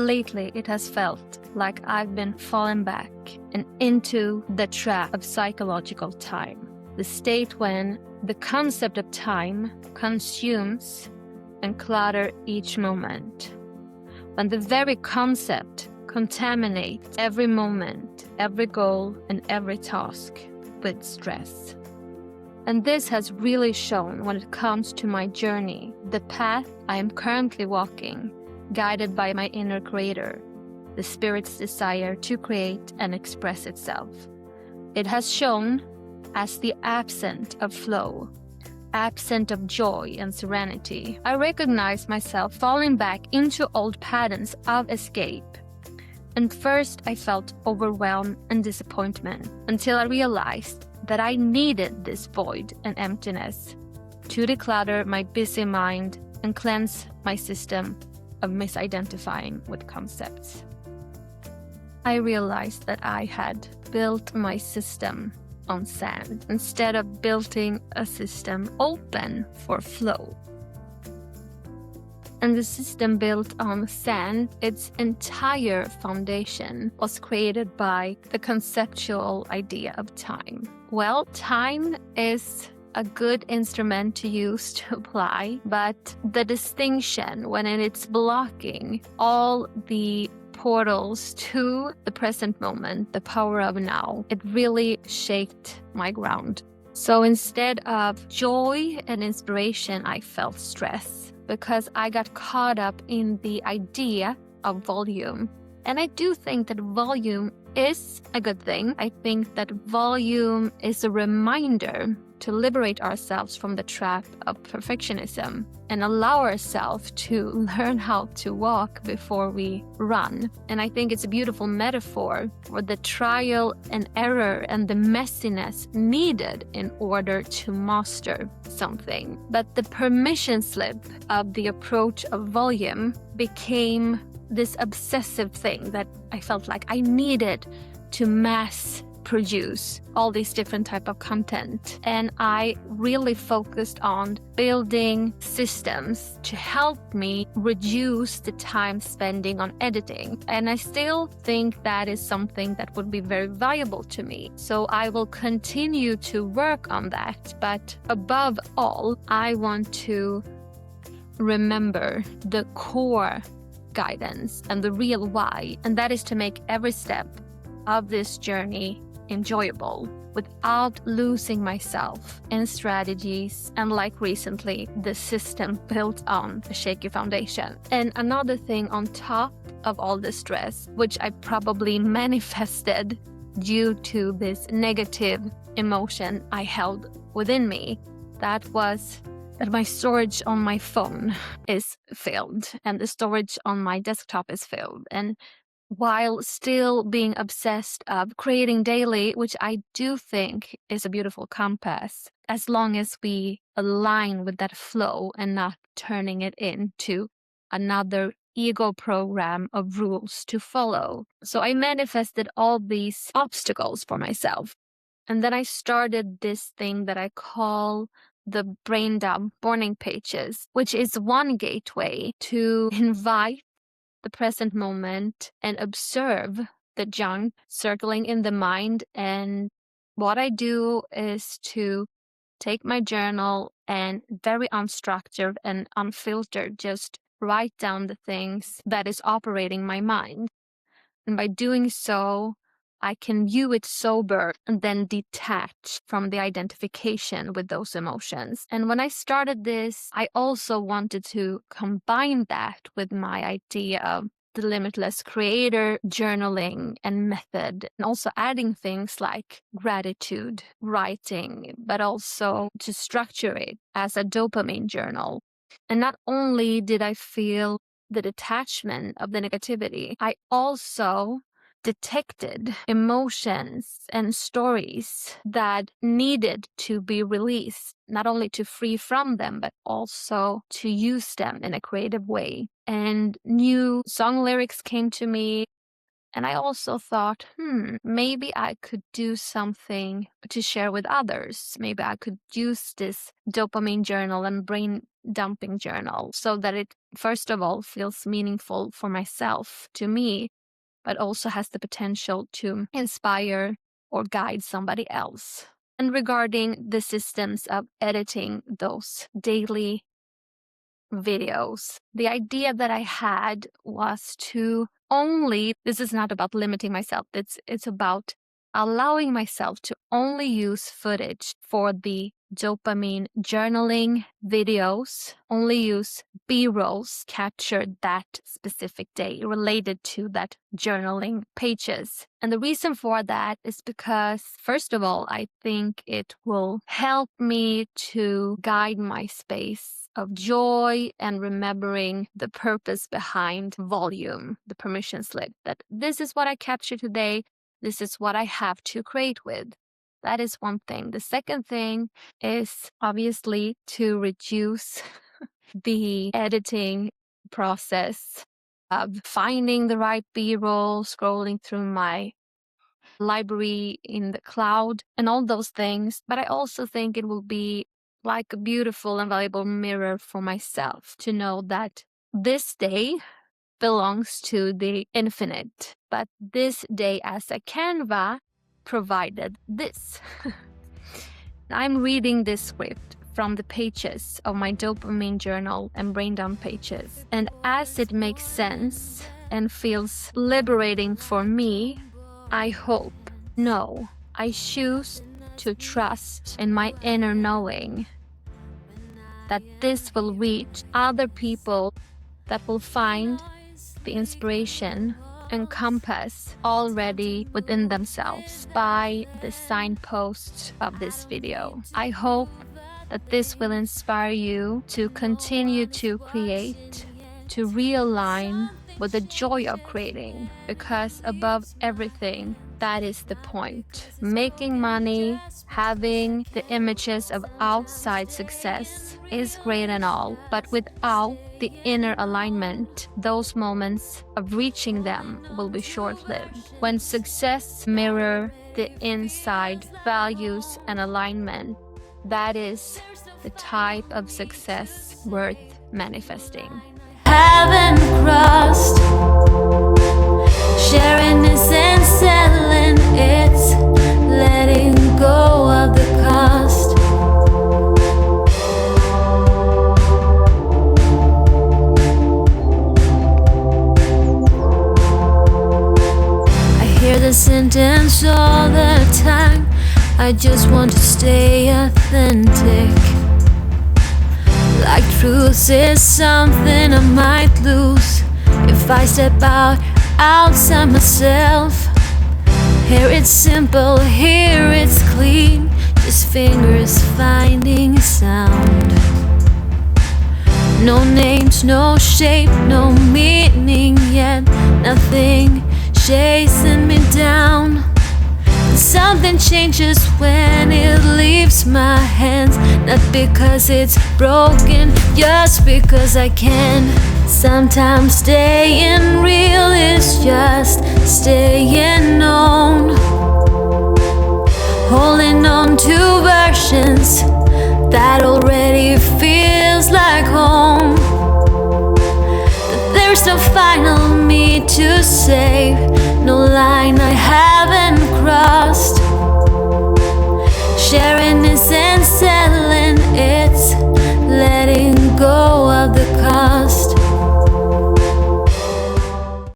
lately it has felt like I've been falling back and into the trap of psychological time. The state when the concept of time consumes and clutters each moment. When the very concept contaminates every moment, every goal, and every task with stress. And this has really shown when it comes to my journey, the path I am currently walking, guided by my inner creator, the spirit's desire to create and express itself. It has shown as the absence of flow, absent of joy and serenity. I recognize myself falling back into old patterns of escape. And first I felt overwhelmed and disappointment until I realized that I needed this void and emptiness to declutter my busy mind and cleanse my system of misidentifying with concepts. I realized that I had built my system on sand instead of building a system open for flow. And the system built on sand, its entire foundation was created by the conceptual idea of time. Well, time is a good instrument to use to apply, but the distinction when it's blocking all the portals to the present moment, the power of now, it really shaked my ground. So instead of joy and inspiration, I felt stress because I got caught up in the idea of volume. And I do think that volume is a good thing. I think that volume is a reminder to liberate ourselves from the trap of perfectionism and allow ourselves to learn how to walk before we run. And I think it's a beautiful metaphor for the trial and error and the messiness needed in order to master something. But the permission slip of the approach of volume became this obsessive thing that I felt like I needed to mass produce all these different type of content. And I really focused on building systems to help me reduce the time spending on editing. And I still think that is something that would be very valuable to me. So I will continue to work on that. But above all, I want to remember the core guidance and the real why. And that is to make every step of this journey enjoyable without losing myself in strategies and, like recently, the system built on a shaky foundation. And another thing on top of all the stress, which I probably manifested due to this negative emotion I held within me, that was that my storage on my phone is filled and the storage on my desktop is filled. And while still being obsessed of creating daily, which I do think is a beautiful compass, as long as we align with that flow and not turning it into another ego program of rules to follow. So I manifested all these obstacles for myself. And then I started this thing that I call the brain dump morning pages, which is one gateway to invite the present moment and observe the junk circling in the mind. And what I do is to take my journal and very unstructured and unfiltered, just write down the things that is operating my mind. And by doing so, I can view it sober and then detach from the identification with those emotions. And when I started this, I also wanted to combine that with my idea of the limitless creator journaling and method, and also adding things like gratitude, writing, but also to structure it as a dopamine journal. And not only did I feel the detachment of the negativity, I also detected emotions and stories that needed to be released, not only to free from them, but also to use them in a creative way. And new song lyrics came to me. And I also thought, maybe I could do something to share with others. Maybe I could use this dopamine journal and brain dumping journal so that it first of all, feels meaningful for myself, to me, but also has the potential to inspire or guide somebody else. And regarding the systems of editing those daily videos, the idea that I had was to only, this is not about limiting myself, it's about allowing myself to only use footage for the dopamine journaling videos, only use B-rolls captured that specific day related to that journaling pages. And the reason for that is because, first of all, I think it will help me to guide my space of joy and remembering the purpose behind volume, the permission slip, that this is what I captured today, this is what I have to create with. That is one thing. The second thing is obviously to reduce the editing process of finding the right B-roll, scrolling through my library in the cloud and all those things. But I also think it will be like a beautiful and valuable mirror for myself to know that this day belongs to the infinite, but this day as a Canva provided this. I'm reading this script from the pages of my dopamine journal and brain dump pages, and as it makes sense and feels liberating for me, I choose to trust in my inner knowing that this will reach other people that will find the inspiration and compass already within themselves by the signposts of this video. I hope that this will inspire you to continue to create, to realign with the joy of creating, because above everything, that is the point. Making money, having the images of outside success is great and all, but without the inner alignment, those moments of reaching them will be short-lived. When success mirrors the inside values and alignment, that is the type of success worth manifesting. Haven't crossed, sharing isn't selling, it's letting go of the cost. I hear the sentence all the time, I just want to stay authentic. Like truth is something I might lose if I step outside myself. Here it's simple, here it's clean, just fingers finding sound. No names, no shape, no meaning yet, nothing chasing me down. Something changes when it leaves my hands, not because it's broken, just because I can. Sometimes staying real is just staying on, holding on to versions that already feels like home. But there's no final me to save, no line I have